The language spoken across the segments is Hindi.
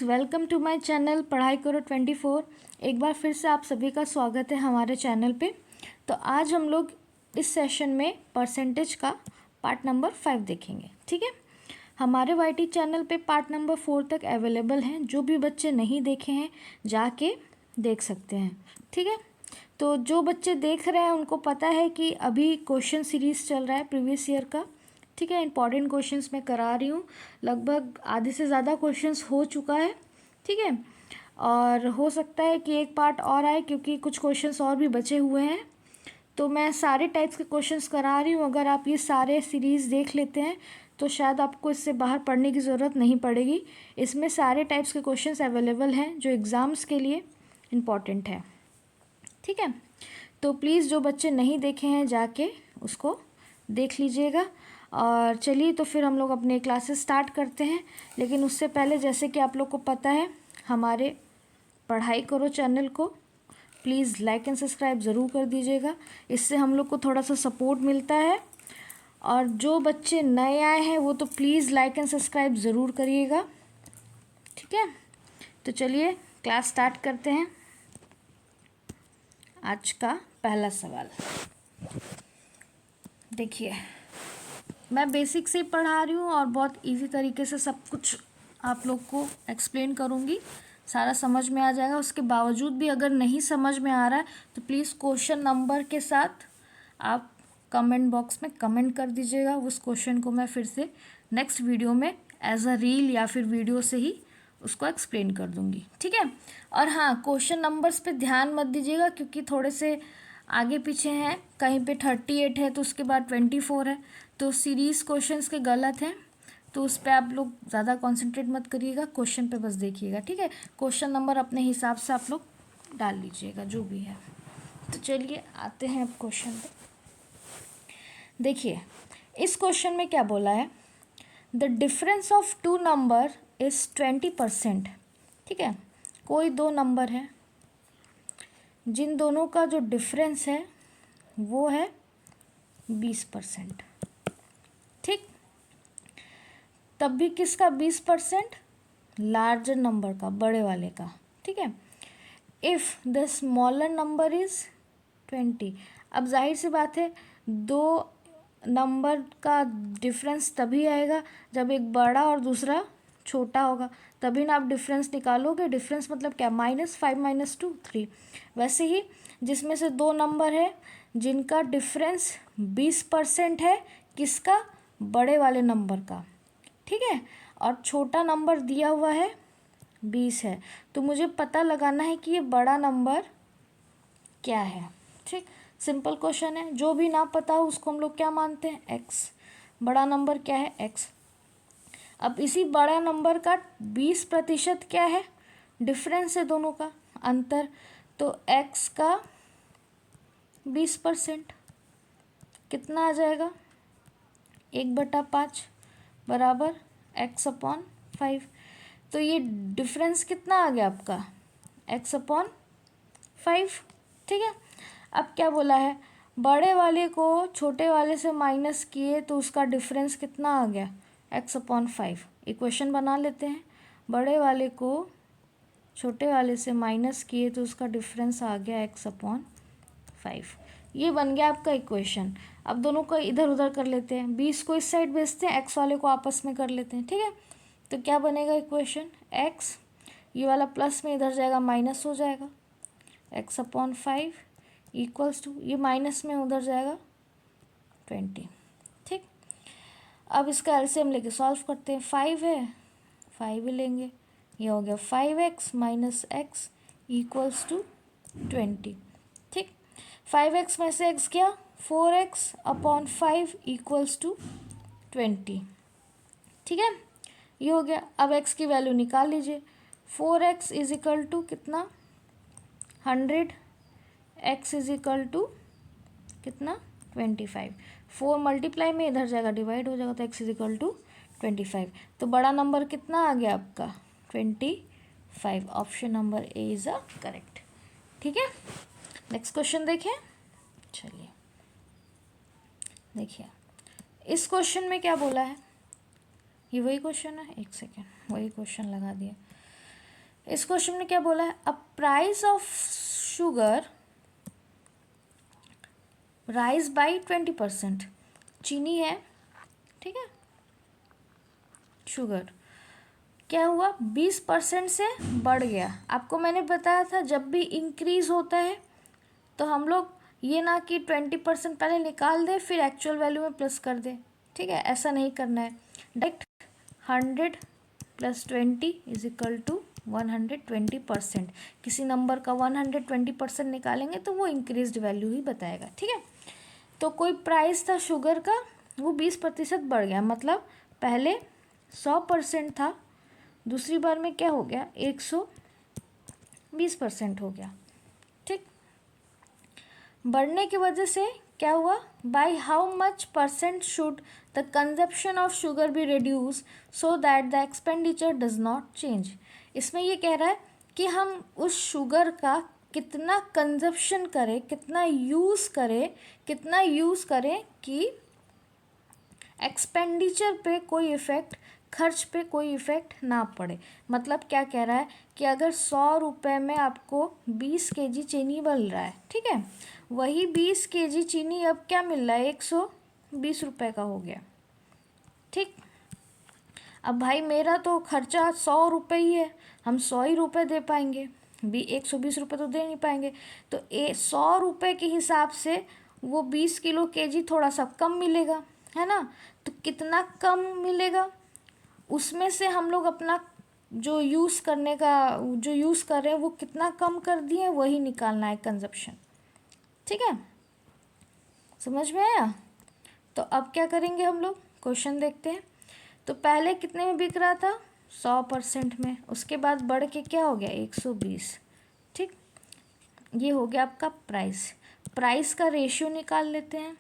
वेलकम टू माय चैनल पढ़ाई करो 24। एक बार फिर से आप सभी का स्वागत है हमारे चैनल पे। तो आज हम लोग इस सेशन में परसेंटेज का पार्ट नंबर 5 देखेंगे। ठीक है, हमारे वाईटी चैनल पे पार्ट नंबर 4 तक अवेलेबल हैं। जो भी बच्चे नहीं देखे हैं जाके देख सकते हैं। ठीक है, तो जो बच्चे देख रहे हैं उनको पता है कि अभी क्वेश्चन सीरीज़ चल रहा है प्रीवियस ईयर का। ठीक है, इंपॉर्टेंट क्वेश्चंस मैं करा रही हूँ। लगभग आधे से ज़्यादा क्वेश्चंस हो चुका है। ठीक है, और हो सकता है कि एक पार्ट और आए क्योंकि कुछ क्वेश्चंस और भी बचे हुए हैं। तो मैं सारे टाइप्स के क्वेश्चंस करा रही हूँ। अगर आप ये सारे सीरीज़ देख लेते हैं तो शायद आपको इससे बाहर पढ़ने की ज़रूरत नहीं पड़ेगी। इसमें सारे टाइप्स के क्वेश्चंस अवेलेबल हैं जो एग्ज़ाम्स के लिए इम्पॉर्टेंट है। ठीक है, तो प्लीज़ जो बच्चे नहीं देखे हैं जाके उसको देख लीजिएगा। और चलिए तो फिर हम लोग अपने क्लासेस स्टार्ट करते हैं। लेकिन उससे पहले जैसे कि आप लोग को पता है, हमारे पढ़ाई करो चैनल को प्लीज़ लाइक एंड सब्सक्राइब ज़रूर कर दीजिएगा। इससे हम लोग को थोड़ा सा सपोर्ट मिलता है। और जो बच्चे नए आए हैं वो तो प्लीज़ लाइक एंड सब्सक्राइब ज़रूर करिएगा। ठीक है, तो चलिए क्लास स्टार्ट करते हैं। आज का पहला सवाल देखिए, मैं बेसिक से पढ़ा रही हूँ और बहुत इजी तरीके से सब कुछ आप लोग को एक्सप्लेन करूँगी। सारा समझ में आ जाएगा। उसके बावजूद भी अगर नहीं समझ में आ रहा है तो प्लीज़ क्वेश्चन नंबर के साथ आप कमेंट बॉक्स में कमेंट कर दीजिएगा। उस क्वेश्चन को मैं फिर से नेक्स्ट वीडियो में एज अ रील या फिर वीडियो से ही उसको एक्सप्लेन कर दूँगी। ठीक है, और हाँ, क्वेश्चन नंबर्स पे ध्यान मत दीजिएगा क्योंकि थोड़े से आगे पीछे हैं। कहीं पे 38 है तो उसके बाद 24 है, तो सीरीज़ क्वेश्चंस के गलत हैं। तो उस पर आप लोग ज़्यादा कंसंट्रेट मत करिएगा, क्वेश्चन पे बस देखिएगा। ठीक है, क्वेश्चन नंबर अपने हिसाब से आप लोग डाल लीजिएगा जो भी है। तो चलिए आते हैं अब क्वेश्चन पे। देखिए, इस क्वेश्चन में क्या बोला है, the difference of two number is 20%। ठीक है, कोई दो नंबर है जिन दोनों का जो डिफरेंस है वो है 20%। ठीक, तब भी किसका 20%? लार्जर नंबर का, बड़े वाले का। ठीक है, if the smaller number is 20। अब जाहिर सी बात है, दो नंबर का डिफरेंस तभी आएगा जब एक बड़ा और दूसरा छोटा होगा, तभी ना आप डिफरेंस निकालोगे। डिफरेंस मतलब क्या? -5 - 2 3। वैसे ही जिसमें से दो नंबर है जिनका डिफरेंस 20% है, किसका? बड़े वाले नंबर का। ठीक है, और छोटा नंबर दिया हुआ है 20 है, तो मुझे पता लगाना है कि ये बड़ा नंबर क्या है। ठीक, सिंपल क्वेश्चन है। जो भी ना पता हो उसको हम लोग क्या मानते हैं? एक्स। बड़ा नंबर क्या है? एक्स। अब इसी बड़ा नंबर का 20% क्या है? डिफरेंस है दोनों का, अंतर। तो एक्स का 20% कितना आ जाएगा? 1/5 बराबर x/5। तो ये डिफरेंस कितना आ गया आपका? x/5। ठीक है, अब क्या बोला है? बड़े वाले को छोटे वाले से माइनस किए तो उसका डिफरेंस कितना आ गया? x/5। इक्वेशन बना लेते हैं। बड़े वाले को छोटे वाले से माइनस किए तो उसका डिफरेंस आ गया x/5। ये बन गया आपका इक्वेशन। अब दोनों को इधर उधर कर लेते हैं, 20 को इस साइड भेजते हैं, एक्स वाले को आपस में कर लेते हैं। ठीक है, तो क्या बनेगा इक्वेशन? एक्स, ये वाला प्लस में इधर जाएगा माइनस हो जाएगा, x/5 इक्वल्स टू, ये माइनस में उधर जाएगा 20। ठीक, अब इसका एलसीएम लेके सॉल्व करते हैं। 5 है, 5 ही लेंगे। ये हो गया 5x - x इक्वल्स टू 20। ठीक, 5x में से x गया, 4x/5 इक्वल्स टू 20। ठीक है, ये हो गया। अब x की वैल्यू निकाल लीजिए। 4x इज इक्वल टू कितना? 100। x इज इक्वल टू कितना? 25। 4 मल्टीप्लाई में इधर जाएगा डिवाइड हो जाएगा, तो x इज इक्वल टू 25। तो बड़ा नंबर कितना आ गया आपका? 25। Option number A is a correct. ठीक है, नेक्स्ट क्वेश्चन देखें। चलिए देखिए, इस क्वेश्चन में क्या बोला है? ये वही क्वेश्चन है, एक सेकेंड, वही क्वेश्चन लगा दिया। इस क्वेश्चन में क्या बोला है, a price of sugar rise by 20%। चीनी है, ठीक है, शुगर क्या हुआ 20% से बढ़ गया। आपको मैंने बताया था जब भी इंक्रीज होता है तो हम लोग ये ना कि 20% पहले निकाल दें फिर एक्चुअल वैल्यू में प्लस कर दें, ठीक है, ऐसा नहीं करना है। डायरेक्ट 100 + 20 = 120%। किसी नंबर का 120% निकालेंगे तो वो इंक्रीज्ड वैल्यू ही बताएगा, ठीक है। तो कोई प्राइस था शुगर का, वो 20% बढ़ गया, मतलब पहले 100% था, दूसरी बार में क्या हो गया 120% हो गया, ठीक। बढ़ने की वजह से क्या हुआ, by how much percent should the consumption of sugar be reduce so that the expenditure does not change. इसमें ये कह रहा है कि हम उस शुगर का कितना कंजप्शन करें, कितना यूज़ करें कि एक्सपेंडिचर पे कोई इफ़ेक्ट, खर्च पे कोई इफ़ेक्ट ना पड़े। मतलब क्या कह रहा है कि अगर 100 रुपये में आपको 20 kg चीनी मिल रहा है, ठीक है, वही 20 kg चीनी अब क्या मिल रहा है 120 रुपये का हो गया, ठीक। अब भाई मेरा तो खर्चा 100 रुपये ही है, हम 100 ही रुपये दे पाएंगे, 120 रुपये तो दे नहीं पाएंगे। तो 100 रुपये के हिसाब से वो 20 किलो केजी थोड़ा सा कम मिलेगा, है ना। तो कितना कम मिलेगा, उसमें से हम लोग अपना जो यूज़ कर रहे हैं वो कितना कम कर दिए वही निकालना है कंजप्शन, ठीक है, समझ में आया। तो अब क्या करेंगे हम लोग, क्वेश्चन देखते हैं। तो पहले कितने में बिक रहा था 100% में, उसके बाद बढ़ के क्या हो गया 120, ठीक। ये हो गया आपका प्राइस का रेशियो निकाल लेते हैं।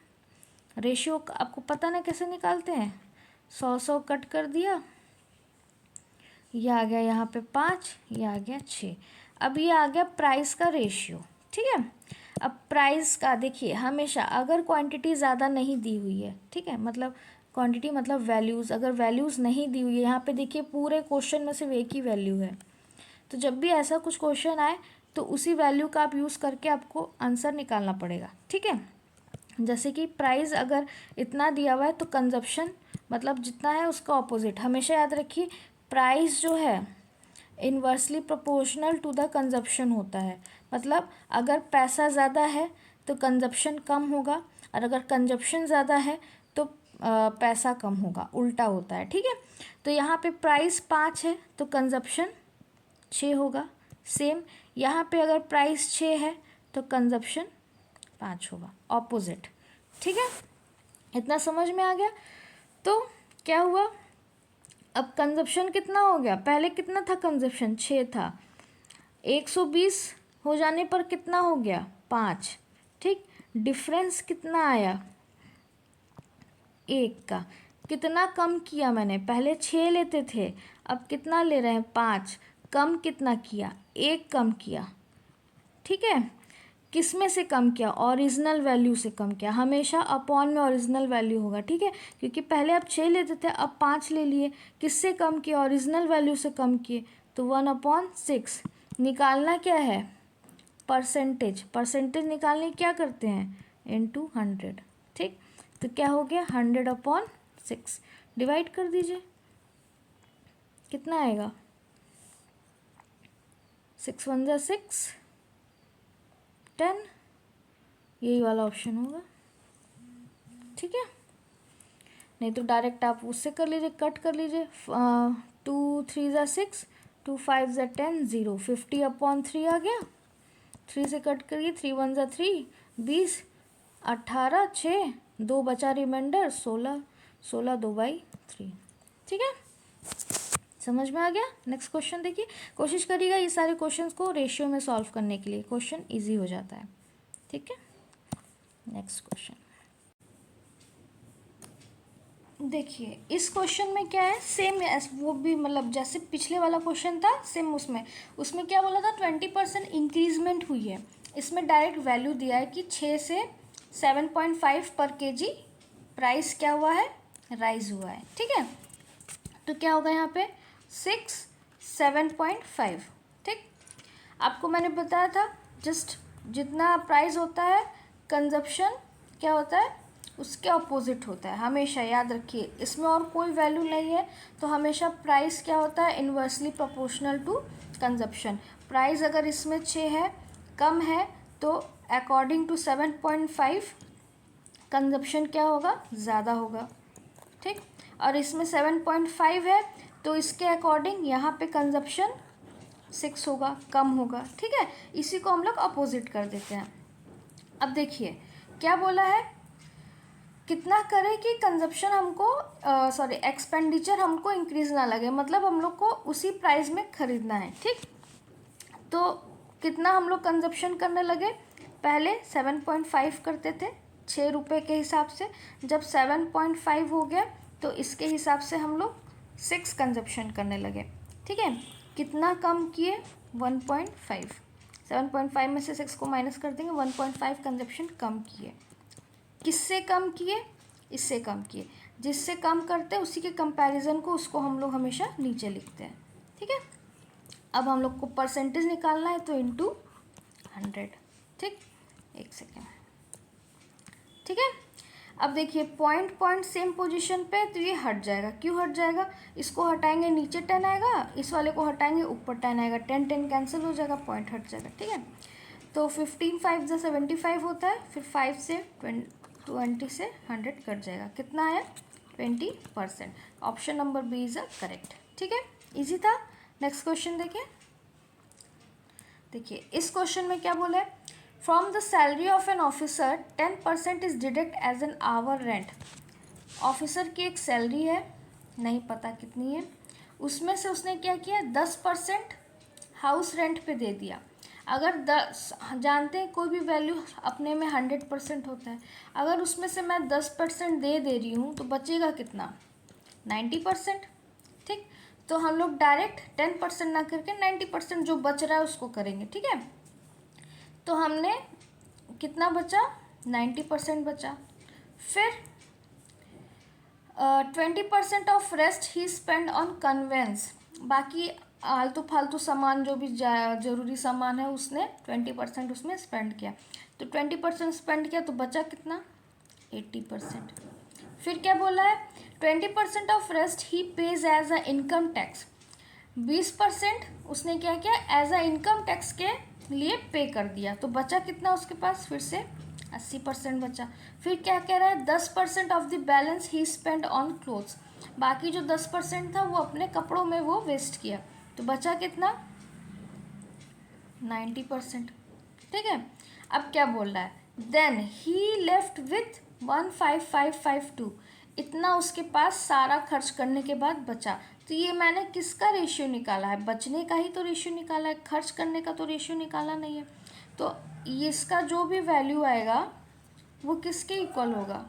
रेशियो आपको पता ना कैसे निकालते हैं, 100 कट कर दिया, ये आ गया यहाँ पे 5, ये आ गया 6। अब ये आ गया प्राइस का रेशियो, ठीक है। अब प्राइस का देखिए, हमेशा अगर क्वांटिटी ज़्यादा नहीं दी हुई है, ठीक है, मतलब क्वांटिटी मतलब वैल्यूज़, अगर वैल्यूज़ नहीं दी हुई है, यहाँ पे देखिए पूरे क्वेश्चन में सिर्फ एक ही वैल्यू है, तो जब भी ऐसा कुछ क्वेश्चन आए तो उसी वैल्यू का आप यूज़ करके आपको आंसर निकालना पड़ेगा, ठीक है। जैसे कि प्राइस अगर इतना दिया हुआ है तो कंजप्शन मतलब जितना है उसका ऑपोजिट, हमेशा याद रखिए प्राइस जो है inversely proportional to the consumption होता है। मतलब अगर पैसा ज़्यादा है तो कंजप्शन कम होगा, और अगर कंजप्शन ज़्यादा है तो पैसा कम होगा, उल्टा होता है, ठीक है। तो यहाँ पे प्राइस 5 है तो कंजप्शन 6 होगा। सेम यहाँ पे अगर प्राइस 6 है तो कंजप्शन 5 होगा, ऑपोजिट, ठीक है। इतना समझ में आ गया। तो क्या हुआ, अब कंजप्शन कितना हो गया, पहले कितना था कंजप्शन 6 था, 120 हो जाने पर कितना हो गया 5, ठीक। डिफरेंस कितना आया 1 का, कितना कम किया मैंने, पहले 6 लेते थे अब कितना ले रहे हैं 5, कम कितना किया 1 कम किया, ठीक है। किस में से कम किया, ओरिजिनल वैल्यू से कम किया, हमेशा अपॉन में ओरिजिनल वैल्यू होगा, ठीक है, क्योंकि पहले आप 6 लेते थे अब 5 ले लिए, किससे कम किया ओरिजिनल वैल्यू से कम किए, तो 1/6। निकालना क्या है परसेंटेज निकालने क्या करते हैं इनटू 100, ठीक। तो क्या हो गया 100/6, डिवाइड कर दीजिए, कितना आएगा 6 1 जा 6 10, यही वाला ऑप्शन होगा, ठीक है। नहीं तो डायरेक्ट आप उससे कर लीजिए, कट कर लीजिए, 2 3 जा 6, 2 5 जा 10, 0, 50/3 आ गया, 3 से कट करिए, 3 1 जा 3, 20, 18, 6, 2 बचा रिमाइंडर 16, 16 2/3, ठीक है, समझ में आ गया। नेक्स्ट क्वेश्चन देखिए, कोशिश करिएगा ये सारे क्वेश्चंस को रेशियो में सॉल्व करने के लिए, क्वेश्चन इजी हो जाता है, ठीक है। नेक्स्ट क्वेश्चन देखिए, इस क्वेश्चन में क्या है, सेम वो भी मतलब जैसे पिछले वाला क्वेश्चन था सेम, उसमें क्या बोला था 20% इंक्रीजमेंट हुई है, इसमें डायरेक्ट वैल्यू दिया है कि 6 से 7.5 पर केजी प्राइस क्या हुआ है राइज हुआ है, ठीक है। तो क्या होगा यहाँ पे 6 7.5, आपको मैंने बताया था जस्ट जितना प्राइस होता है कंजप्शन क्या होता है उसके अपोजिट होता है, हमेशा याद रखिए। इसमें और कोई वैल्यू नहीं है, तो हमेशा प्राइस क्या होता है inversely proportional to consumption. Price अगर इसमें 6 है कम है तो अकॉर्डिंग टू 7.5 कंजप्शन क्या होगा ज़्यादा होगा, ठीक। और इसमें 7.5 है तो इसके अकॉर्डिंग यहाँ पे कंजप्शन 6 होगा, कम होगा, ठीक है। इसी को हम लोग अपोजिट कर देते हैं। अब देखिए क्या बोला है, कितना करें कि कंजप्शन हमको एक्सपेंडिचर हमको इंक्रीज ना लगे, मतलब हम लोग को उसी प्राइस में खरीदना है, ठीक। तो कितना हम लोग कंजप्शन करने लगे, पहले 7.5 करते थे 6 रुपये के हिसाब से, जब 7.5 हो गया तो इसके हिसाब से हम लोग 6 कंजप्शन करने लगे, ठीक है। कितना कम किए 1.5, 7.5 में से 6 को माइनस कर देंगे, 1.5 कंजप्शन कम किए। किससे कम किए, इससे कम किए, जिससे कम करते हैं उसी के कंपैरिजन को उसको हम लोग हमेशा नीचे लिखते हैं, ठीक है। अब हम लोग को परसेंटेज निकालना है तो इंटू 100, ठीक। एक सेकेंड, ठीक है। अब देखिए पॉइंट सेम पोजीशन पे, तो ये हट जाएगा। क्यों हट जाएगा, इसको हटाएंगे नीचे 10 आएगा, इस वाले को हटाएंगे ऊपर 10 आएगा, 10 कैंसिल हो जाएगा, पॉइंट हट जाएगा, ठीक है। तो 15 5 से 75 होता है, फिर 5 से 20 से 100 कट जाएगा, कितना आया 20%। Option number B is a correct, ठीक है। इजी था। नेक्स्ट क्वेश्चन देखिए इस क्वेश्चन में क्या बोला है, from the salary of an officer 10% is deduct as an hour rent. Officer की एक सैलरी है, नहीं पता कितनी है, उसमें से उसने क्या किया 10% हाउस रेंट पे दे दिया। अगर 10 जानते हैं कोई भी वैल्यू अपने में 100% होता है, अगर उसमें से मैं 10% दे रही हूँ तो बचेगा कितना 90%, ठीक। तो हम लोग डायरेक्ट 10% ना करके 90% जो बच रहा है उसको करेंगे, ठीक है। तो हमने कितना बचा 90% बचा, फिर 20% of rest he spend on conveyance, बाकी आलतू फालतू सामान जो भी जरूरी सामान है उसने 20% उसमें स्पेंड किया, तो 20% स्पेंड किया तो बचा कितना 80%। फिर क्या बोला है 20% of rest he pays as a income tax, 20% उसने क्या किया एज अ इनकम टैक्स के लिए पे कर दिया, तो बचा कितना उसके पास फिर से 80% बचा। फिर क्या कह रहा है 10% of the balance he spend on clothes, बाकी जो 10% था वो अपने कपड़ों में वो वेस्ट किया, तो बचा कितना 90%, ठीक है। अब क्या बोल रहा है देन ही लेफ्ट विथ 15552, इतना उसके पास सारा खर्च करने के बाद बचा। तो ये मैंने किसका रेशियो निकाला है, बचने का ही तो रेशियो निकाला है, खर्च करने का तो रेशियो निकाला नहीं है। तो इसका जो भी वैल्यू आएगा वो किसके इक्वल होगा,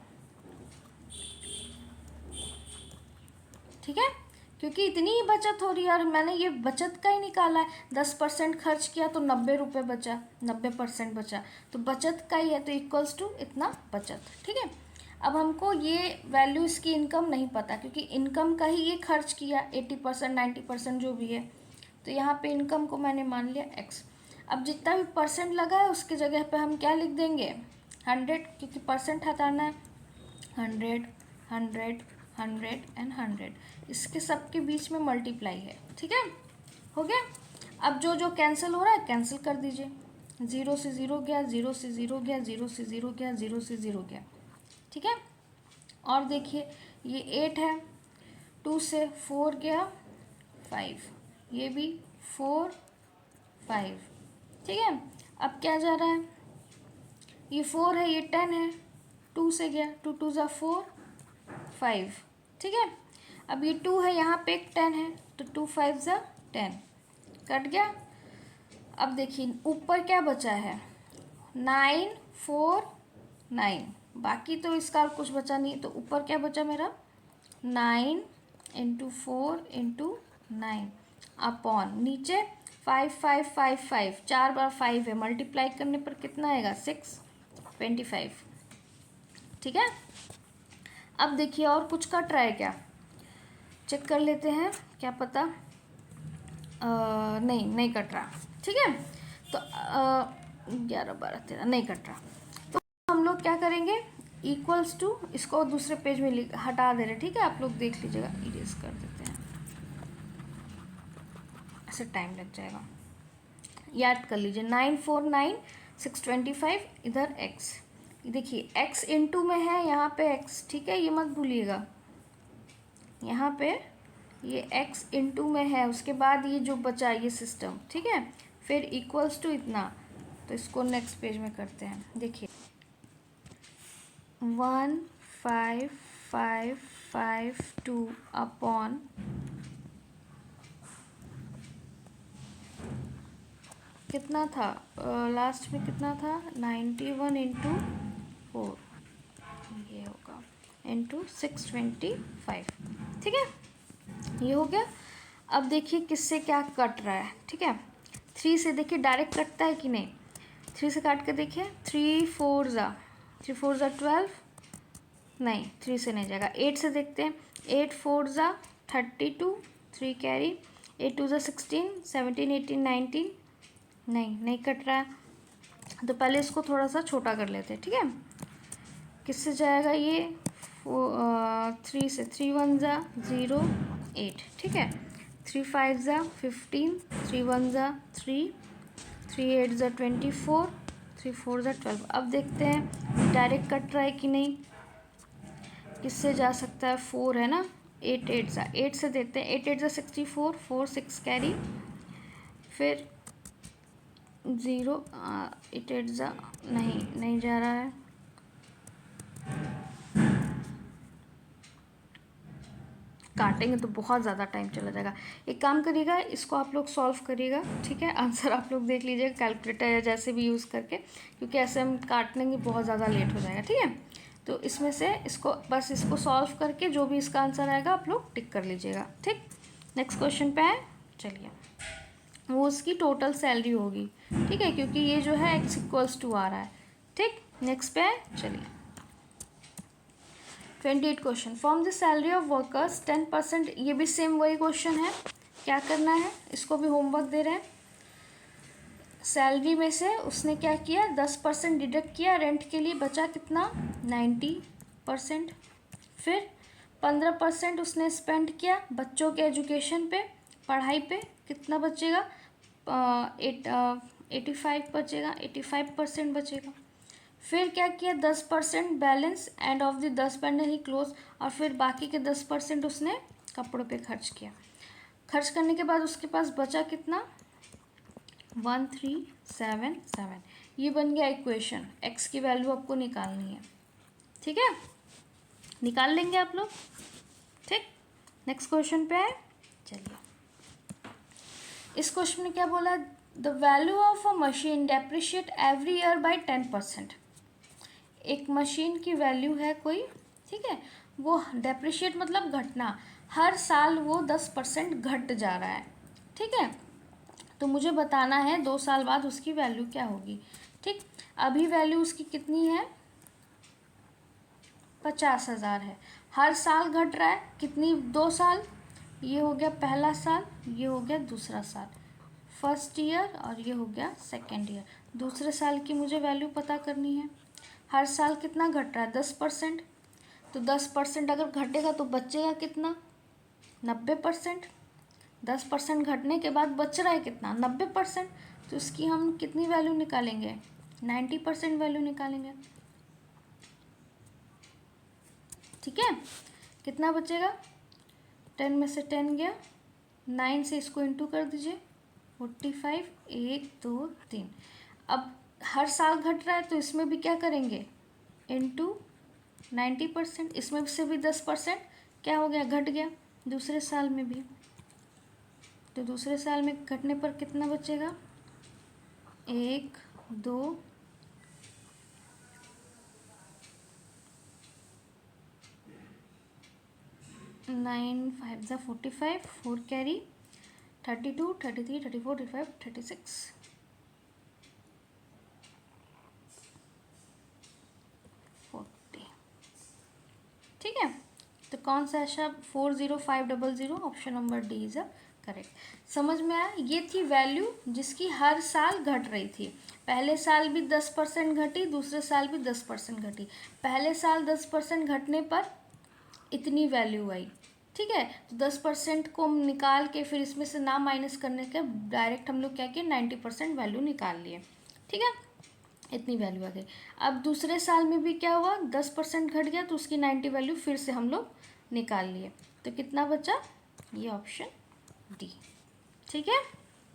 ठीक है, क्योंकि इतनी ही बचत हो रही है और मैंने ये बचत का ही निकाला है। 10% खर्च किया तो 90 रुपये बचा, 90% बचा, तो बचत का ही है, तो इक्वल्स टू इतना बचत, ठीक है। अब हमको ये वैल्यू इसकी इनकम नहीं पता, क्योंकि इनकम का ही ये खर्च किया 80% 90% जो भी है, तो यहाँ पे इनकम को मैंने मान लिया x। अब जितना भी परसेंट लगा है उसकी जगह पे हम क्या लिख देंगे 100, क्योंकि परसेंट हटाना है, 100 100 100 एंड 100, इसके सबके बीच में मल्टीप्लाई है, ठीक है, हो गया। अब जो जो कैंसिल हो रहा है कैंसिल कर दीजिए, 0 से 0 गया, 0 से 0 गया, 0 से 0 गया, 0 से 0 गया, ठीक है। और देखिए ये 8 है, 2 से 4 गया 5, ये भी 4 5, ठीक है। अब क्या जा रहा है, ये 4 है, ये 10 है, 2 से गया, 2 2 ज़ा 4 5, ठीक है। अब ये 2 है, यहाँ पे एक 10 है, तो 2 5 ज़ा 10 कट गया। अब देखिए ऊपर क्या बचा है 9 4 9, बाकी तो इसका कुछ बचा नहीं, तो ऊपर क्या बचा मेरा 9 इंटू 4 इंटू 9 अपॉन नीचे 5 5 5 5, 4 बार 5 है, मल्टीप्लाई करने पर कितना आएगा 6 25, ठीक है। अब देखिए और कुछ कट रहा है क्या, चेक कर लेते हैं, क्या पता नहीं कट रहा, ठीक है। तो 11 12 13 नहीं कट रहा। तो हम लोग क्या करेंगे, इक्वल्स टू, इसको दूसरे पेज में हटा दे रहे, ठीक है, आप लोग देख लीजिएगा, इरेज कर देते हैं, ऐसे टाइम लग जाएगा। याद कर लीजिए 949 625 इधर x, देखिए x इंटू में है यहाँ पे x, ठीक है, ये मत भूलिएगा, यहाँ पे ये x इंटू में है, उसके बाद ये जो बचा ये सिस्टम, ठीक है, फिर इक्वल्स टू इतना। तो इसको नेक्स्ट पेज में करते हैं, देखिए 1552 अपॉन कितना था, लास्ट में कितना था, 91 इंटू 4, ये होगा इंटू 625, ठीक है, ये हो गया। अब देखिए किससे क्या कट रहा है, ठीक है, 3 से देखिए डायरेक्ट कटता है कि नहीं, 3 से काट के देखिए, 3 4 ज़ा 12, नहीं 3 से नहीं जाएगा, 8 से देखते हैं, 8 4 ज़ा 32, 3 कैरी, 8 2 ज़ा 16, 17 18 19, नहीं कट रहा है, तो पहले इसको थोड़ा सा छोटा कर लेते हैं, ठीक है, किससे जाएगा ये, 3 से, 3 1 ज़ा 0 8, ठीक है, 3 5 ज़ा 15, 3 1 ज़ा 3, 3 8 ज़ा 24, 3 4 ज़ा 12। अब देखते हैं डायरेक्ट कट रहा है कि नहीं, किससे जा सकता है, 4 है ना, 8 8 ज़ा 8 से देते हैं, 8 8 ज़ा 64, 4 6 कैरी, फिर 0 8 8 ज़ा नहीं जा रहा है, काटेंगे तो बहुत ज़्यादा टाइम चला जाएगा। एक काम करिएगा, इसको आप लोग सॉल्व करिएगा, ठीक है, आंसर आप लोग देख लीजिएगा कैलकुलेटर या जैसे भी यूज़ करके, क्योंकि ऐसे हम काटने में बहुत ज़्यादा लेट हो जाएगा, ठीक है। तो इसमें से इसको सॉल्व करके जो भी इसका आंसर आएगा आप लोग टिक कर लीजिएगा, ठीक। नेक्स्ट क्वेश्चन पे है, चलिए, वो उसकी टोटल सैलरी होगी, ठीक है, क्योंकि ये जो है x इक्वल्स टू आ रहा है, ठीक। नेक्स्ट पे है, चलिए 28 question, from the salary of workers 10%, ये भी सेम वही क्वेश्चन है, क्या करना है, इसको भी होमवर्क दे रहे हैं। सैलरी में से उसने क्या किया, 10% डिडक्ट किया, रेंट के लिए बचा कितना, 90%, फिर 15% उसने स्पेंड किया बच्चों के एजुकेशन पे, पढ़ाई पे, कितना बचेगा, 85 बचेगा, 85% बचेगा। फिर क्या किया, 10% balance end of the 10% he close, और फिर बाकी के 10% उसने कपड़ों पे खर्च किया। खर्च करने के बाद उसके पास बचा कितना, 1377, ये बन गया इक्वेशन। एक्स की वैल्यू आपको निकालनी है, ठीक है, निकाल लेंगे आप लोग, ठीक। नेक्स्ट क्वेश्चन पे है, चलिए, इस क्वेश्चन में क्या बोला, the value of a machine depreciate every year by 10%, एक मशीन की वैल्यू है कोई, ठीक है, वो डेप्रिशिएट मतलब घटना, हर साल वो 10% घट जा रहा है, ठीक है, तो मुझे बताना है 2 साल बाद उसकी वैल्यू क्या होगी, ठीक। अभी वैल्यू उसकी कितनी है, 50,000 है, हर साल घट रहा है, कितनी, 2 साल, ये हो गया पहला साल, ये हो गया दूसरा साल, फर्स्ट ईयर, और ये हो गया सेकेंड ईयर। दूसरे साल की मुझे वैल्यू पता करनी है, हर साल कितना घट रहा है, 10%, तो 10% अगर घटेगा तो बचेगा कितना, 90%, 10% घटने के बाद बच रहा है कितना, 90%, तो इसकी हम कितनी वैल्यू निकालेंगे, 90% वैल्यू निकालेंगे, ठीक है। कितना बचेगा, 10 में से 10 गया, 9 से इसको इंटू कर दीजिए, 45, 1 2 3। अब हर साल घट रहा है तो इसमें भी क्या करेंगे, इंटू 90%, इसमें से भी 10% क्या हो गया, घट गया, दूसरे साल में भी, तो दूसरे साल में घटने पर कितना बचेगा, 1 2 9 5 ज़ा 45, 4 कैरी, 32 33 34 35 36, 40, ठीक है। तो कौन सा शब्द, 40500, option number D is a correct. समझ में आया? ये थी वैल्यू जिसकी हर साल घट रही थी। पहले साल भी 10% घटी, दूसरे साल भी 10% घटी। पहले साल 10% घटने पर इतनी वैल्यू आई, ठीक है। तो 10% को निकाल के फिर इसमें से ना माइनस करने के डायरेक्ट हम लोग क्या किए, 90% वैल्यू निकाल लिए, ठीक है। इतनी वैल्यू आ गई। अब दूसरे साल में भी क्या हुआ, 10% घट गया तो उसकी 90 वैल्यू फिर से हम लोग निकाल लिए। तो कितना बचा, ये ऑप्शन डी, ठीक है।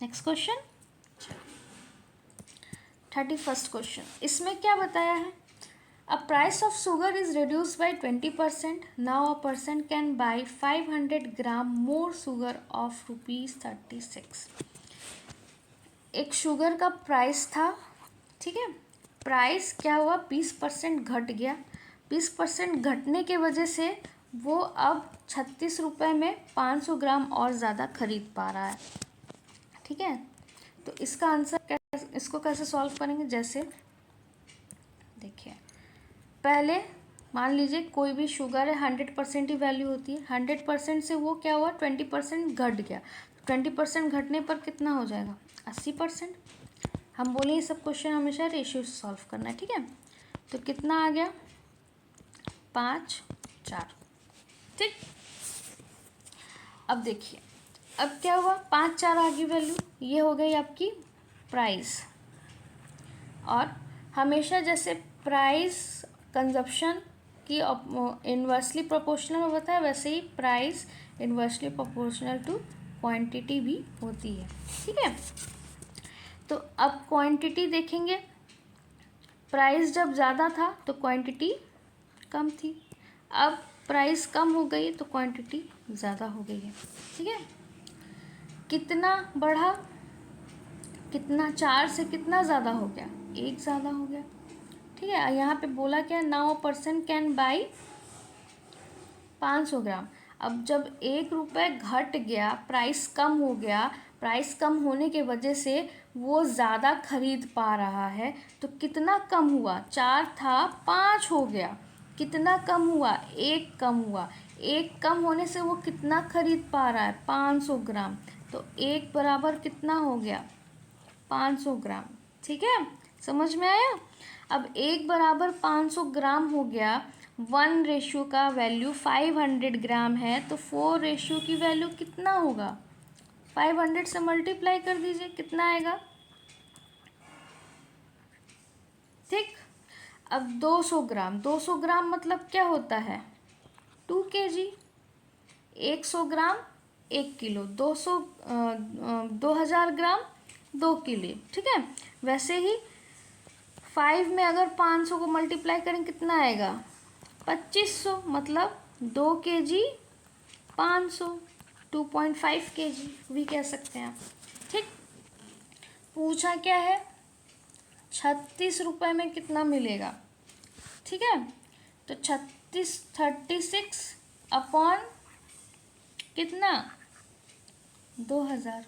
Next question, 31st question. इसमें क्या बताया है, a price of sugar is reduce by 20%, now a person can buy 500 gram more sugar of ₹36। एक शुगर का प्राइस था, ठीक है। प्राइस क्या हुआ, 20% घट गया। 20% घटने के वजह से वो अब 36 रुपये में 500 ग्राम और ज़्यादा खरीद पा रहा है, ठीक है। तो इसका आंसर कैसे, इसको कैसे सॉल्व करेंगे, जैसे देखिए, पहले मान लीजिए कोई भी शुगर है, 100% ही वैल्यू होती है। 100% से वो क्या हुआ, 20% घट गया। 20% घटने पर कितना हो जाएगा, 80%। हम बोले ये सब क्वेश्चन हमेशा रेशियो से सॉल्व करना है, ठीक है। तो कितना आ गया, 5, 4, ठीक। अब देखिए, अब क्या हुआ, 5, 4 आ गई वैल्यू, ये हो गई आपकी प्राइस। और हमेशा जैसे प्राइस कंजप्शन की इन्वर्सली प्रोपोर्शनल होता है, वैसे ही price inversely proportional to quantity भी होती है, ठीक है। तो अब क्वांटिटी देखेंगे, प्राइस जब ज़्यादा था तो क्वांटिटी कम थी, अब प्राइस कम हो गई तो क्वांटिटी ज़्यादा हो गई है, ठीक है। कितना बढ़ा, कितना, 4 से कितना ज़्यादा हो गया, 1 ज़्यादा हो गया, ठीक है। यहाँ पे बोला क्या, नाउ पर्सन कैन बाई 500 ग्राम। अब जब 1 रुपये घट गया, प्राइस कम हो गया, प्राइस कम होने के वजह से वो ज़्यादा खरीद पा रहा है, तो कितना कम हुआ, 4 था 5 हो गया, कितना कम हुआ, 1 कम हुआ। 1 कम होने से वो कितना खरीद पा रहा है, 500 ग्राम। तो 1 बराबर कितना हो गया, 500 ग्राम, ठीक है। समझ में आया? अब 1 बराबर 500 ग्राम हो गया। 1 रेशियो का वैल्यू 500 ग्राम है, तो 4 रेशियो की वैल्यू कितना होगा, 500 से मल्टीप्लाई कर दीजिए, कितना आएगा, ठीक। अब 200 ग्राम, 200 ग्राम मतलब क्या होता है, 2 kg। 100 ग्राम 1 किलो, 2000 ग्राम 2 किलो, ठीक है। वैसे ही 5 में अगर 500 को मल्टीप्लाई करें कितना आएगा, 2500, मतलब 2 kg 500, 2.5 kg भी कह सकते हैं आप, ठीक। पूछा क्या है, 36 रुपये में कितना मिलेगा, ठीक है। तो 36 अपॉन कितना, 2000।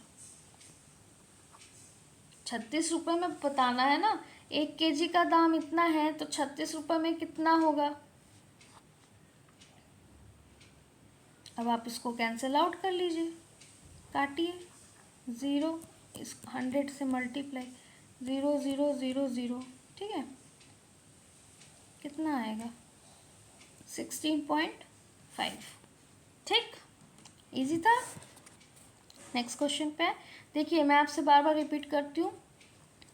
36 रुपये में बताना है ना, 1 kg का दाम इतना है, तो 36 रुपये में कितना होगा। अब आप इसको कैंसिल आउट कर लीजिए, काटिए, 0 इस 100 से मल्टीप्लाई, 0 0 0 0, ठीक है। कितना आएगा, 16.5, ठीक। इजी था। नेक्स्ट क्वेश्चन पे देखिए, मैं आपसे बार बार रिपीट करती हूँ,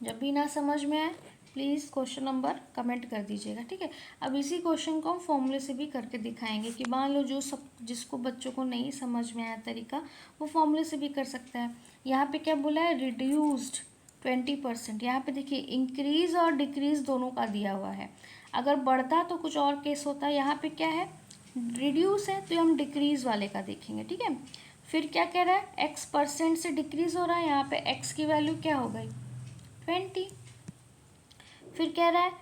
जब भी ना समझ में आए प्लीज़ क्वेश्चन नंबर कमेंट कर दीजिएगा, ठीक है। अब इसी क्वेश्चन को हम फॉर्मूले से भी करके दिखाएंगे कि मान लो जो सब जिसको बच्चों को नहीं समझ में आया तरीका, वो फॉर्मूले से भी कर सकता है। यहाँ पे क्या बोला है, रिड्यूस्ड 20%। यहाँ पे देखिए इंक्रीज़ और डिक्रीज़ दोनों का दिया हुआ है। अगर बढ़ता तो कुछ और केस होता है, यहाँ पे क्या है, रिड्यूस है, तो हम डिक्रीज़ वाले का देखेंगे, ठीक है। फिर क्या कह रहा है, X% से डिक्रीज़ हो रहा है, यहाँ पे X की वैल्यू क्या हो गई, 20। फिर कह रहा है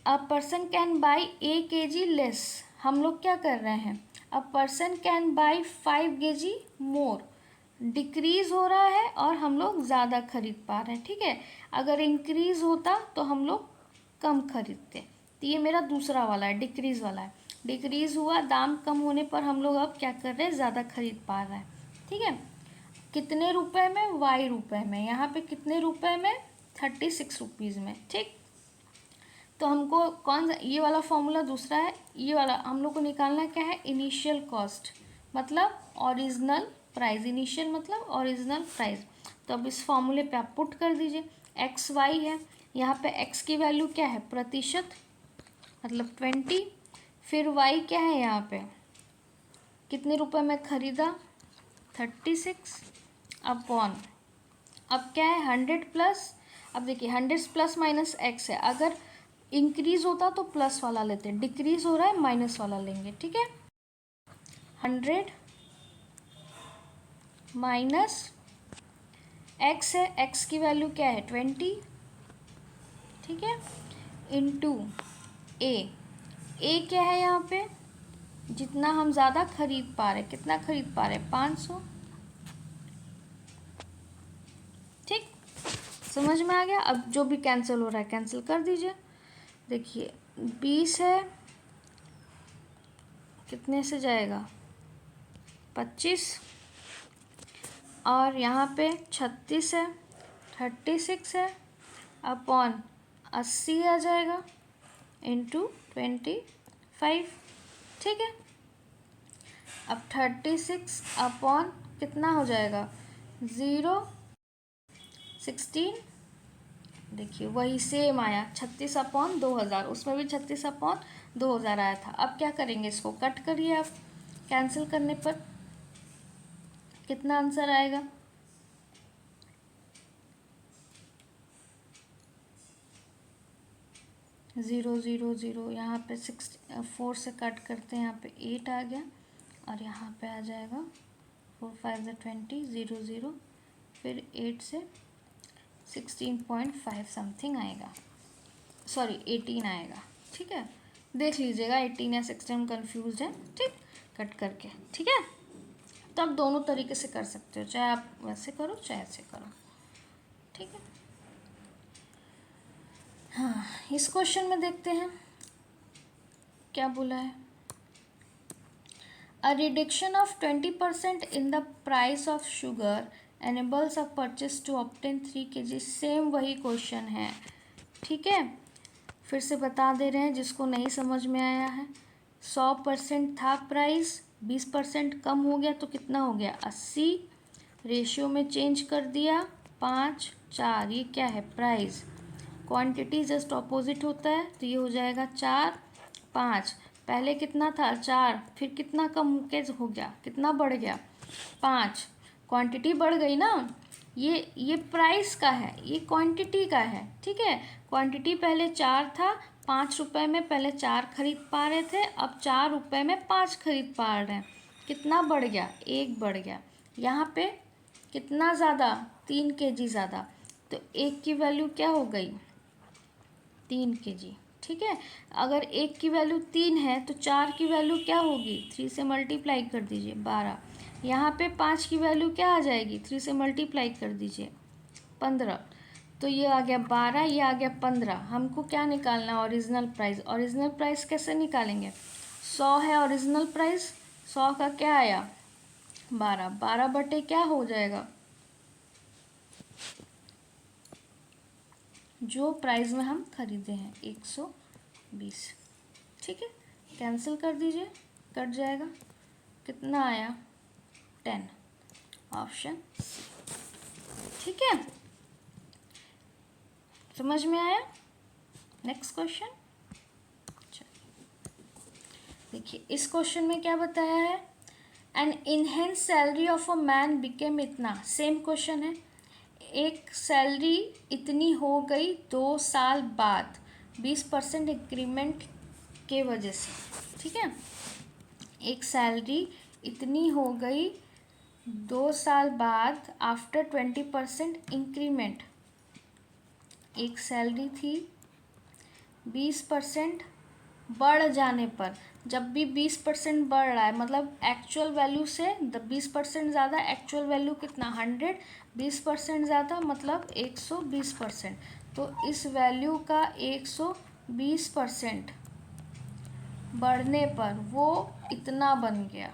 a person can buy A kg less. हम लोग क्या कर रहे हैं, a person can buy 5 kg more. Decrease हो रहा है और हम लोग ज़्यादा खरीद पा रहे हैं, ठीक है। अगर इंक्रीज़ होता तो हम लोग कम खरीदते। तो ये मेरा दूसरा वाला है, डिक्रीज़ वाला है। डिक्रीज़ हुआ, दाम कम होने पर हम लोग अब क्या कर रहे हैं, ज़्यादा खरीद पा रहे हैं, ठीक है। कितने रुपए में, वाई रुपए में, यहाँ पे कितने रुपए में, 36 रुपीज़ में। ठीक, तो हमको कौन सा, ये वाला फॉर्मूला दूसरा है, ये वाला हम लोग को निकालना क्या है, इनिशियल कॉस्ट मतलब ओरिजिनल प्राइस, इनिशियल मतलब ओरिजिनल प्राइस। तो अब इस फॉर्मूले पे आप पुट कर दीजिए, एक्स वाई है, यहाँ पे एक्स की वैल्यू क्या है, प्रतिशत मतलब 20, फिर वाई क्या है, यहाँ पे कितने रुपए में खरीदा, 36 अपॉन, अब क्या है 100 प्लस, अब देखिए 100 प्लस माइनस एक्स है, अगर इंक्रीज होता तो प्लस वाला लेते, डिक्रीज हो रहा है माइनस वाला लेंगे। ठीक है, 100 माइनस एक्स है, एक्स की वैल्यू क्या है 20, ठीक है, इंटू ए क्या है यहाँ पे, जितना हम ज़्यादा खरीद पा रहे, कितना खरीद पा रहे, 500। ठीक, समझ में आ गया। अब जो भी कैंसिल हो रहा है कैंसिल कर दीजिए। देखिए 20 है, कितने से जाएगा, 25, और यहाँ पे 36 है, 36 है, अपॉन 80 आ जाएगा, इंटू 25। ठीक है, अब 36 अपॉन कितना हो जाएगा, 16, देखिए वही सेम आया, 36 अपॉन 2000, उसमें भी 36 अपॉन 2000 आया था। अब क्या करेंगे, इसको कट करिए आप, कैंसिल करने पर कितना आंसर आएगा, 0 0 0, यहाँ पे 4 से कट करते हैं, यहाँ पे 8 आ गया, और यहाँ पे आ जाएगा 4 5 20, 0 0, फिर 8 से 16.5 समथिंग आएगा, सॉरी 18 आएगा। ठीक है, देख लीजिएगा 18 या 16 कंफ्यूज है। ठीक, कट करके। ठीक है, तो आप दोनों तरीके से कर सकते हो, चाहे आप वैसे करो चाहे ऐसे करो। ठीक है, हाँ इस क्वेश्चन में देखते हैं क्या बोला है। A reduction of 20% in the price of sugar enables a purchase to obtain 3 kg, same वही क्वेश्चन है। ठीक है, फिर से बता दे रहे हैं जिसको नहीं समझ में आया है। 100% था प्राइस, 20% कम हो गया तो कितना हो गया, 80, रेशियो में चेंज कर दिया 5 4, ये क्या है प्राइस, क्वांटिटी जस्ट ऑपोजिट होता है तो ये हो जाएगा 4 5, पहले कितना था 4, फिर कितना कम के हो गया, कितना बढ़ गया 5, क्वांटिटी बढ़ गई ना, ये प्राइस का है, ये क्वांटिटी का है। ठीक है, क्वांटिटी पहले 4 था, 5 रुपये में पहले 4 खरीद पा रहे थे, अब 4 रुपये में 5 खरीद पा रहे हैं, कितना बढ़ गया, 1 बढ़ गया। यहाँ पे कितना ज़्यादा, 3 kg ज़्यादा, तो 1 की वैल्यू क्या हो गई, 3 kg। ठीक है, अगर 1 की वैल्यू 3 है तो 4 की वैल्यू क्या होगी, 3 से मल्टीप्लाई कर दीजिए 12, यहाँ पे 5 की वैल्यू क्या आ जाएगी, 3 से मल्टीप्लाई कर दीजिए 15, तो ये आ गया 12, ये आ गया 15। हमको क्या निकालना है, ओरिजिनल प्राइस। ओरिजिनल प्राइस कैसे निकालेंगे, 100 है ओरिजिनल प्राइस, 100 का क्या आया 12, 12 बटे क्या हो जाएगा, जो प्राइस में हम खरीदे हैं 120। ठीक है, कैंसिल कर दीजिए, कट जाएगा, कितना आया 10, ऑप्शन सी। ठीक है, समझ में आया। नेक्स्ट क्वेश्चन, देखिए इस क्वेश्चन में क्या बताया है, an enhance salary of a man became इतना, सेम क्वेश्चन है, एक सैलरी इतनी हो गई 2 साल बाद 20% इंक्रीमेंट के वजह से। ठीक है, एक सैलरी इतनी हो गई 2 साल बाद आफ्टर 20% इंक्रीमेंट, एक सैलरी थी 20% बढ़ जाने पर, जब भी 20% बढ़ रहा है मतलब एक्चुअल वैल्यू से 20% ज़्यादा, एक्चुअल वैल्यू कितना 100, 20% ज़्यादा मतलब 120%, तो इस वैल्यू का 120% बढ़ने पर वो इतना बन गया।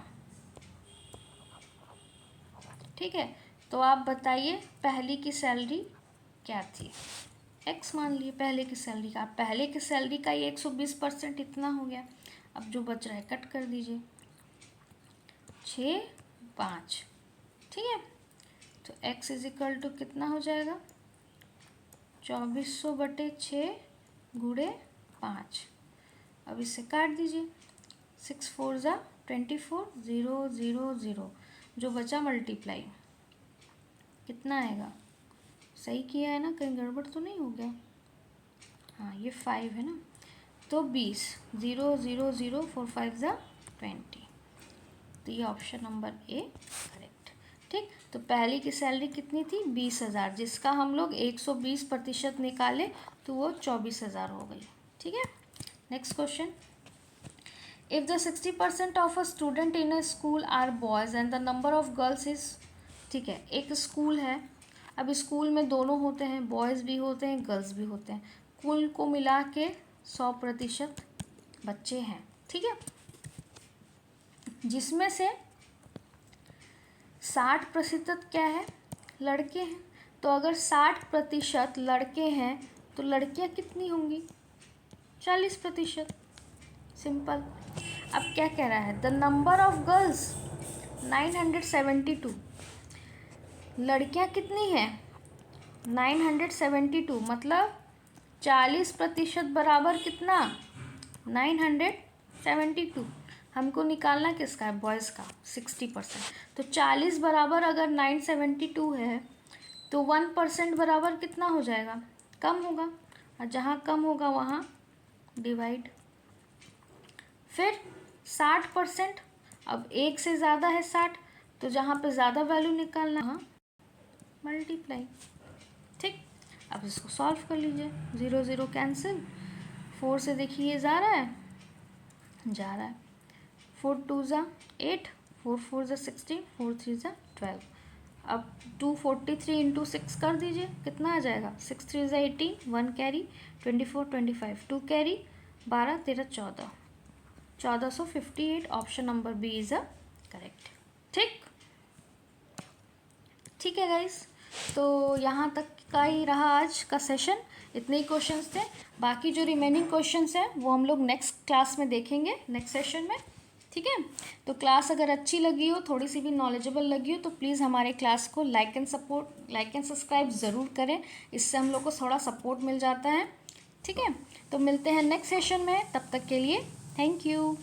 ठीक है, तो तो आप बताइए पहली की सैलरी क्या थी, x मान लिए पहले की सैलरी का। पहले की सैलरी का ये 120% इतना हो गया। अब जो बच रहा है कट कर दीजिए, 6, 5, ठीक है। तो x इज इक्वल टू कितना हो जाएगा, 2400/6 गुणे 5। अब इसे काट दीजिए, 6 4 ज़ा 24, 0 0 0, जो बचा मल्टीप्लाई कितना आएगा, सही किया है ना, कहीं गड़बड़ तो नहीं हो गया, हाँ ये 5 है ना, तो 20, 0 0 0 4 5 ज़ा 20। तो ये ऑप्शन नंबर ए करेक्ट। ठीक, तो पहली की सैलरी कितनी थी, 20,000, जिसका हम लोग 120% निकाले तो वो 24,000 हो गई। ठीक है, next question. If the 60% of a student in a school are boys and the number of girls is, ठीक है, एक स्कूल है, अब स्कूल में दोनों होते हैं, बॉयज़ भी होते हैं गर्ल्स भी होते हैं, कुल को मिला के 100% बच्चे हैं। ठीक है, जिसमें से 60% क्या है, लड़के हैं। तो अगर 60% लड़के हैं तो लड़कियां कितनी होंगी, 40%। सिंपल। अब क्या कह रहा है, द नंबर ऑफ गर्ल्स 972, लड़कियां कितनी हैं 972, मतलब 40% बराबर कितना 972। हमको निकालना किसका है, बॉयज़ का 60%। तो 40 बराबर अगर 972 है तो 1% बराबर कितना हो जाएगा, कम होगा, और जहाँ कम होगा वहाँ डिवाइड। फिर 60%, अब एक से ज़्यादा है 60, तो जहाँ पे ज़्यादा वैल्यू निकालना है मल्टीप्लाई। ठीक, अब इसको सॉल्व कर लीजिए, 0 0 कैंसिल, 4 से देखिए ये जा रहा है, 4 2 ज़ा 8, 4 4 ज़ा 16, 4 3 ज़ा 12। अब 243 इंटू 6 कर दीजिए, कितना आ जाएगा, 6 3 ज़ा 18, 1 carry 24 25, 2 carry 12 13 14, 1458। Option number B is a correct. ठीक, ठीक है गाइस, तो यहाँ तक का ही रहा आज का सेशन, इतने ही क्वेश्चंस थे। बाकी जो रिमेनिंग क्वेश्चंस हैं वो हम लोग नेक्स्ट क्लास में देखेंगे, नेक्स्ट सेशन में। ठीक है, तो क्लास अगर अच्छी लगी हो, थोड़ी सी भी नॉलेजेबल लगी हो, तो प्लीज़ हमारे क्लास को लाइक एंड सब्सक्राइब ज़रूर करें, इससे हम लोग को थोड़ा सपोर्ट मिल जाता है। ठीक है, तो मिलते हैं नेक्स्ट सेशन में, तब तक के लिए थैंक यू।